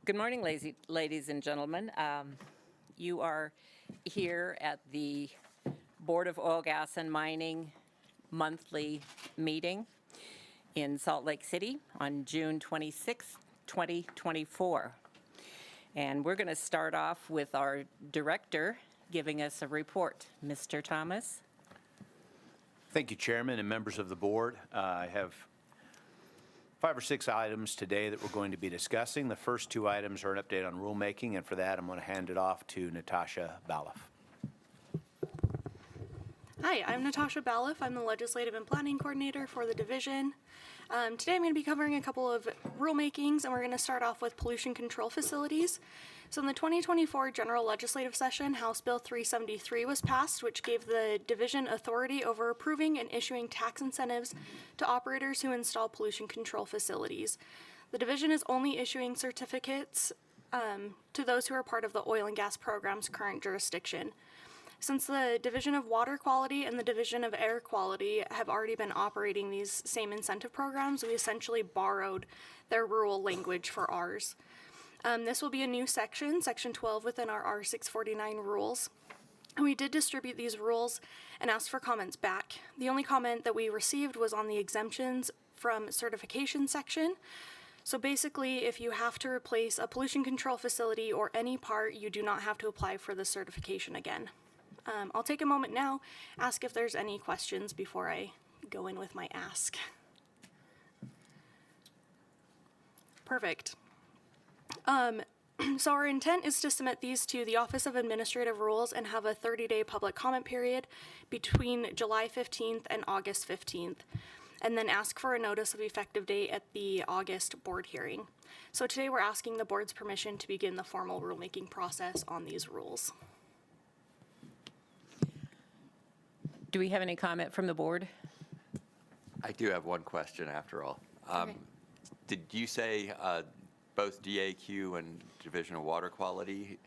Good morning, ladies and gentlemen. You are here at the Board of Oil, Gas, and Mining monthly meeting in Salt Lake City on June 26, 2024. And we're going to start off with our director giving us a report. Mr. Thomas. Thank you, Chairman and members of the board. I have 5 or 6 items today that we're going to be discussing. The first 2 items are an update on rulemaking, and for that I'm going to hand it off to Natasha Baloff. Hi, I'm Natasha Baloff. I'm the Legislative and Planning Coordinator for the division. Today I'm going to be covering a couple of rulemakings, and we're going to start off with pollution control facilities. So in the 2024 General Legislative Session, House Bill 373 was passed, which gave the division authority over approving and issuing tax incentives to operators who install pollution control facilities. The division is only issuing certificates to those who are part of the oil and gas program's current jurisdiction. Since the Division of Water Quality and the Division of Air Quality have already been operating these same incentive programs, we essentially borrowed their rule language for ours. This will be a new section, Section 12 within our R649 rules. And we did distribute these rules and asked for comments back. The only comment that we received was on the exemptions from certification section. So basically, if you have to replace a pollution control facility or any part, you do not have to apply for the certification again. I'll take a moment now, ask if there's any questions before I go in with my ask. Perfect. So our intent is to submit these to the Office of Administrative Rules and have a 30-day public comment period between July 15th and August 15th, and then ask for a notice of effective date at the August board hearing. So today we're asking the board's permission to begin the formal rulemaking process on these rules. Do we have any comment from the board? I do have one question after all. Okay. Did you say both DAQ and Division of Water Quality?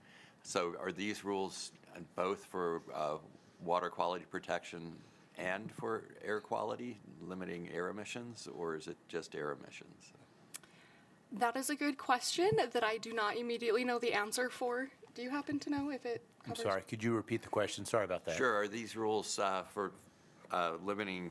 So are these rules both for water quality protection and for air quality, limiting air emissions, or is it just air emissions? That is a good question that I do not immediately know the answer for. Do you happen to know if it covers? I'm sorry, could you repeat the question? Sorry about that. Sure. Are these rules for limiting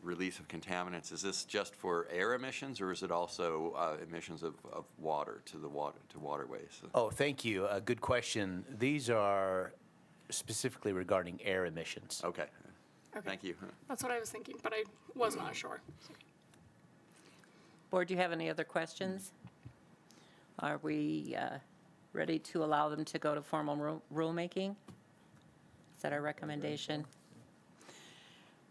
release of contaminants, is this just for air emissions, or is it also emissions of water to waterways? Oh, thank you. Good question. These are specifically regarding air emissions. Okay. Thank you. That's what I was thinking, but I was not sure. Board, do you have any other questions? Are we ready to allow them to go to formal rulemaking? Is that our recommendation?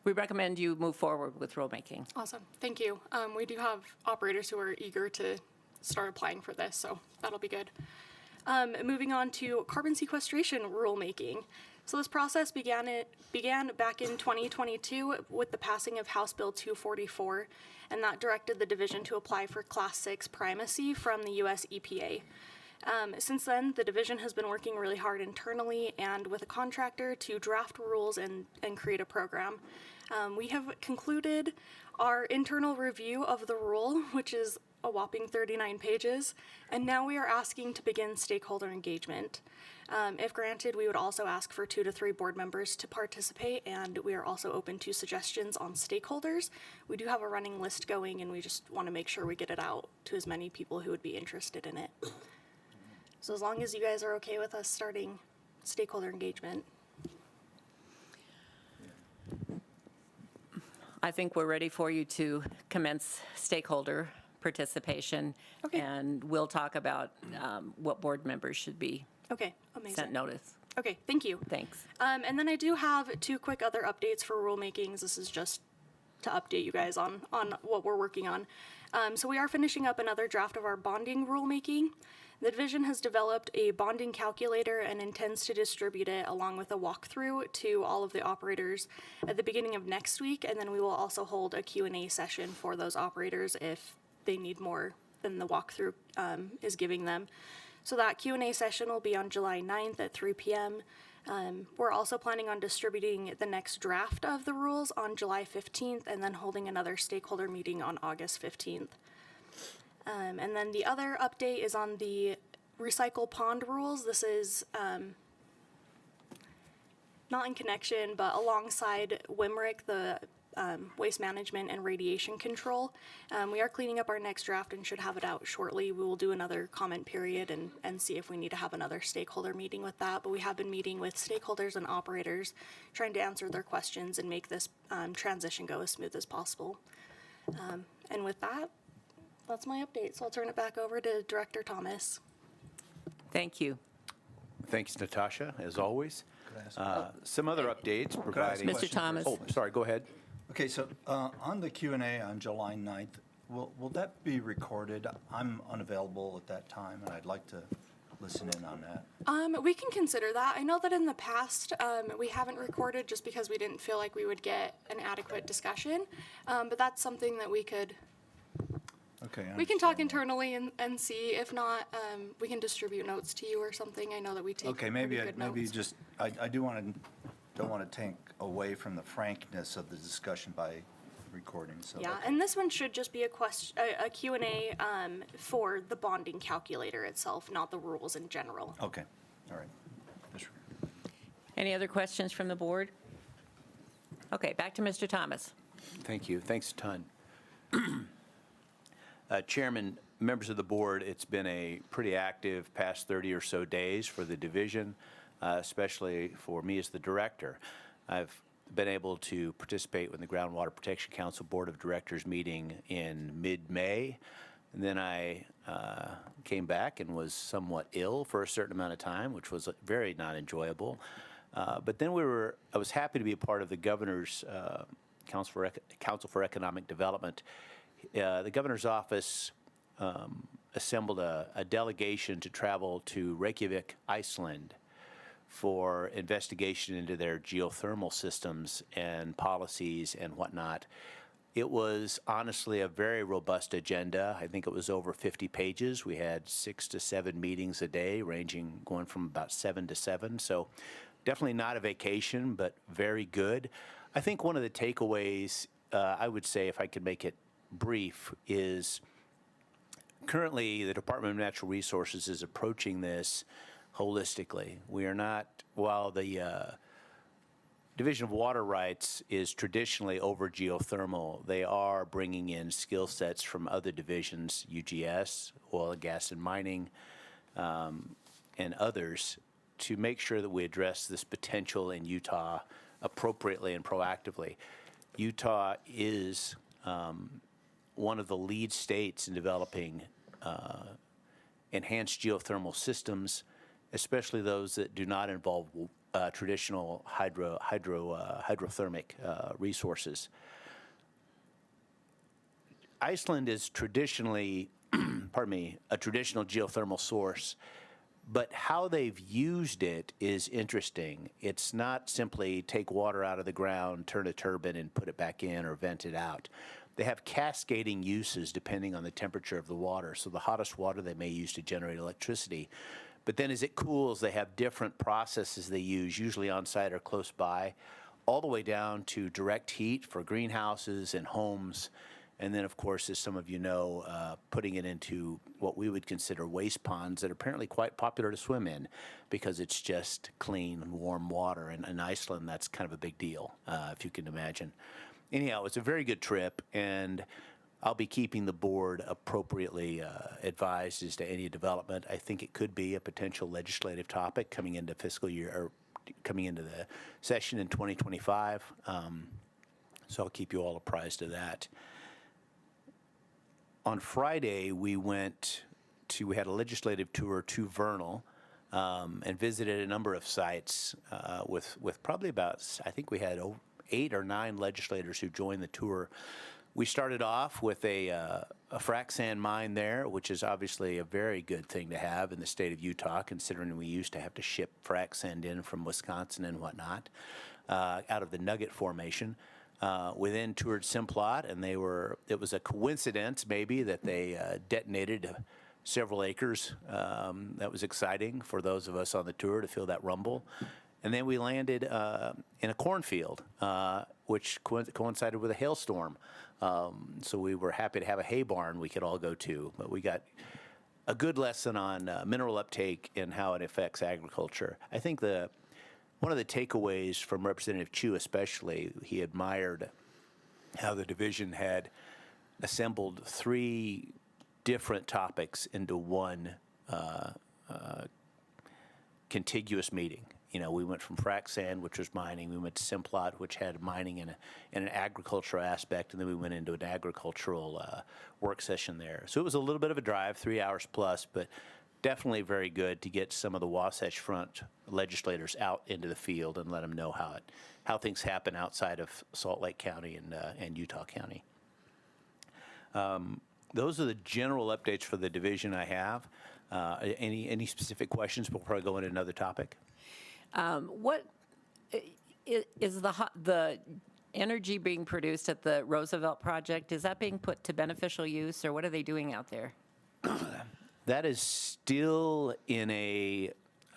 We recommend you move forward with rulemaking. Awesome. Thank you. We do have operators who are eager to start applying for this, so that'll be good. Moving on to carbon sequestration rulemaking. So this process began back in 2022 with the passing of House Bill 244, and that directed the division to apply for Class 6 primacy from the U.S. EPA. Since then, the division has been working really hard internally and with a contractor to draft rules and create a program. We have concluded our internal review of the rule, which is a whopping 39 pages, and now we are asking to begin stakeholder engagement. If granted, we would also ask for 2 to 3 board members to participate, and we are also open to suggestions on stakeholders. We do have a running list going, and we just want to make sure we get it out to as many people who would be interested in it. So as long as you guys are okay with us starting stakeholder engagement. I think we're ready for you to commence stakeholder participation. Okay. And we'll talk about what board members should be Okay, amazing. sent notice. Okay, thank you. Thanks. And then I do have 2 quick other updates for rulemakings. This is just to update you guys on what we're working on. So we are finishing up another draft of our bonding rulemaking. The division has developed a bonding calculator and intends to distribute it along with a walkthrough to all of the operators at the beginning of next week, and then we will also hold a Q&A session for those operators if they need more than the walkthrough is giving them. So that Q&A session will be on July 9th at 3 p.m. We're also planning on distributing the next draft of the rules on July 15th and then holding another stakeholder meeting on August 15th. And then the other update is on the recycle pond rules. This is not in connection, but alongside WMRIC, the waste management and radiation control. We are cleaning up our next draft and should have it out shortly. We will do another comment period and see if we need to have another stakeholder meeting with that. But we have been meeting with stakeholders and operators, trying to answer their questions and make this transition go as smooth as possible. And with that, that's my update. So I'll turn it back over to Director Thomas. Thank you. Thanks, Natasha, as always. Some other updates providing. Mr. Thomas. Oh, sorry, go ahead. Okay, so on the Q&A on July 9th, will that be recorded? I'm unavailable at that time, and I'd like to listen in on that. We can consider that. I know that in the past, we haven't recorded just because we didn't feel like we would get an adequate discussion. But that's something that we could, Okay. I we can talk understand that. internally and see. If not, we can distribute notes to you or something. I know that we take Okay, pretty maybe good maybe notes. just, I don't want to take away from the frankness of the discussion by recording, so. Yeah, okay. and this one should just be a Q&A for the bonding calculator itself, not the rules in general. Okay, all right. Just- Any other questions from the board? Okay, back to Mr. Thomas. Thank you. Thanks a ton. Chairman, members of the board, it's been a pretty active past 30 or so days for the division, especially for me as the director. I've been able to participate with the Groundwater Protection Council Board of Directors meeting in mid-May. And then I came back and was somewhat ill for a certain amount of time, which was very not enjoyable. But then I was happy to be a part of the Governor's Council for Economic Development. The Governor's office assembled a delegation to travel to Reykjavik, Iceland, for investigation into their geothermal systems and policies and whatnot. It was honestly a very robust agenda. I think it was over 50 pages. We had 6 to 7 meetings a day, going from about 7 to 7. So definitely not a vacation, but very good. I think one of the takeaways, I would say, if I could make it brief, is currently the Department of Natural Resources is approaching this holistically. We are not, while the Division of Water Rights is traditionally over geothermal, they are bringing in skill sets from other divisions, UGS, oil and gas and mining, and others, to make sure that we address this potential in Utah appropriately and proactively. Utah is one of the lead states in developing enhanced geothermal systems, especially those that do not involve traditional hydrothermic resources. Iceland is traditionally, a traditional geothermal source, but how they've used it is interesting. It's not simply take water out of the ground, turn a turbine, and put it back in or vent it out. They have cascading uses depending on the temperature of the water. So the hottest water they may use to generate electricity. But then as it cools, they have different processes they use, usually on site or close by, all the way down to direct heat for greenhouses and homes. And then, of course, as some of you know, putting it into what we would consider waste ponds that are apparently quite popular to swim in because it's just clean and warm water. And in Iceland, that's kind of a big deal, if you can imagine. Anyhow, it's a very good trip, and I'll be keeping the board appropriately advised as to any development. I think it could be a potential legislative topic coming into fiscal year, or coming into the session in 2025. So I'll keep you all apprised of that. On Friday, we had a legislative tour to Vernal and visited a number of sites with probably about, I think we had 8 or 9 legislators who joined the tour. We started off with a frac sand mine there, which is obviously a very good thing to have in the state of Utah, considering we used to have to ship frac sand in from Wisconsin and whatnot out of the Nugget Formation. We then toured Simplot, and it was a coincidence maybe that they detonated several acres. That was exciting for those of us on the tour to feel that rumble. And then we landed in a cornfield, which coincided with a hailstorm. So we were happy to have a hay barn we could all go to, but we got a good lesson on mineral uptake and how it affects agriculture. I think one of the takeaways from Representative Chu especially, he admired how the division had assembled 3 different topics into one contiguous meeting. You know, we went from frac sand, which was mining, we went to Simplot, which had mining and an agricultural aspect, and then we went into an agricultural work session there. So it was a little bit of a drive, 3 hours plus, but definitely very good to get some of the Wasatch Front legislators out into the field and let them know how things happen outside of Salt Lake County and Utah County. Those are the general updates for the division I have. Any specific questions before I go into another topic? What is the energy being produced at the Roosevelt project? Is that being put to beneficial use, or what are they doing out there? That is still in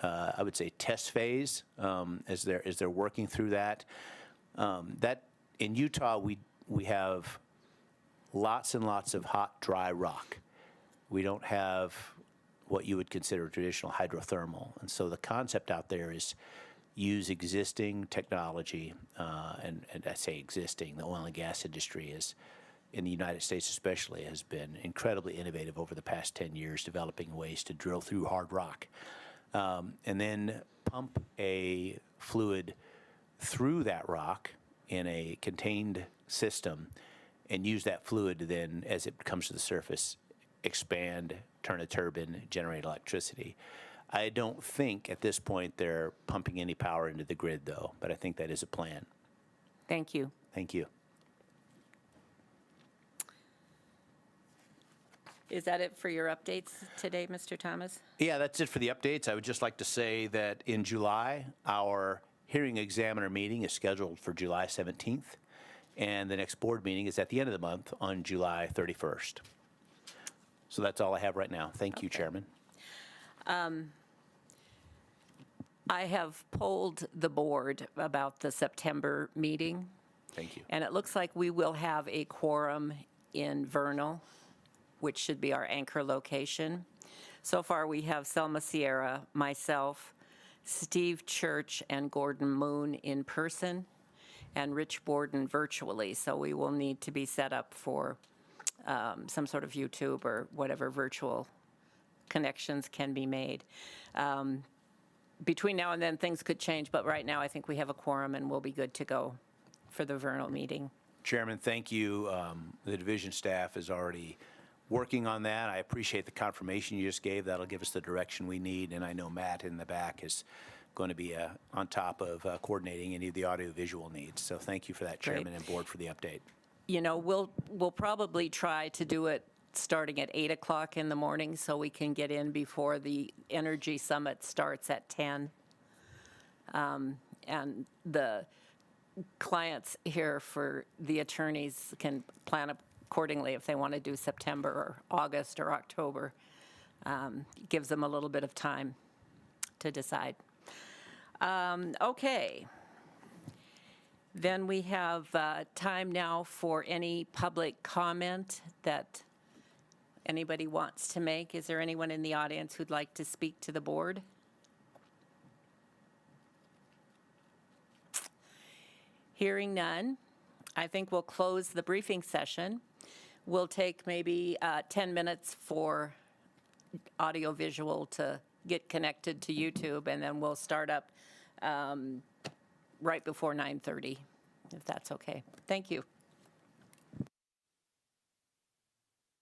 I would say, test phase as they're working through that. That in Utah, we have lots and lots of hot, dry rock. We don't have what you would consider traditional hydrothermal. And so the concept out there is use existing technology, and I say existing, the oil and gas industry is, in the United States especially, has been incredibly innovative over the past 10 years, developing ways to drill through hard rock. And then pump a fluid through that rock in a contained system and use that fluid to then, as it comes to the surface, expand, turn a turbine, generate electricity. I don't think at this point they're pumping any power into the grid, though, but I think that is a plan. Thank you. Thank you. Is that it for your updates today, Mr. Thomas? Yeah, that's it for the updates. I would just like to say that in July, our hearing examiner meeting is scheduled for July 17th, and the next board meeting is at the end of the month on July 31st. So that's all I have right now. Thank you, Chairman. I have polled the board about the September meeting, Thank you. and it looks like we will have a quorum in Vernal, which should be our anchor location. So far, we have Selma Sierra, myself, Steve Church, and Gordon Moon in person, and Rich Borden virtually. So we will need to be set up for some sort of YouTube or whatever virtual connections can be made. Between now and then, things could change, but right now I think we have a quorum and we'll be good to go for the Vernal meeting. Chairman, thank you. The division staff is already working on that. I appreciate the confirmation you just gave. That'll give us the direction we need, and I know Matt in the back is going to be on top of coordinating any of the audio-visual needs. So thank you for that, Chairman, and board, for the update. You know, we'll probably try to do it starting at 8 o'clock in the morning so we can get in before the Energy Summit starts at 10. And the clients here for the attorneys can plan accordingly if they want to do September or August or October. Gives them a little bit of time to decide. Okay. Then we have time now for any public comment that anybody wants to make. Is there anyone in the audience who'd like to speak to the board? Hearing none, I think we'll close the briefing session. We'll take maybe 10 minutes for audio-visual to get connected to YouTube, and then we'll start up right before 9:30, if that's okay. Thank you.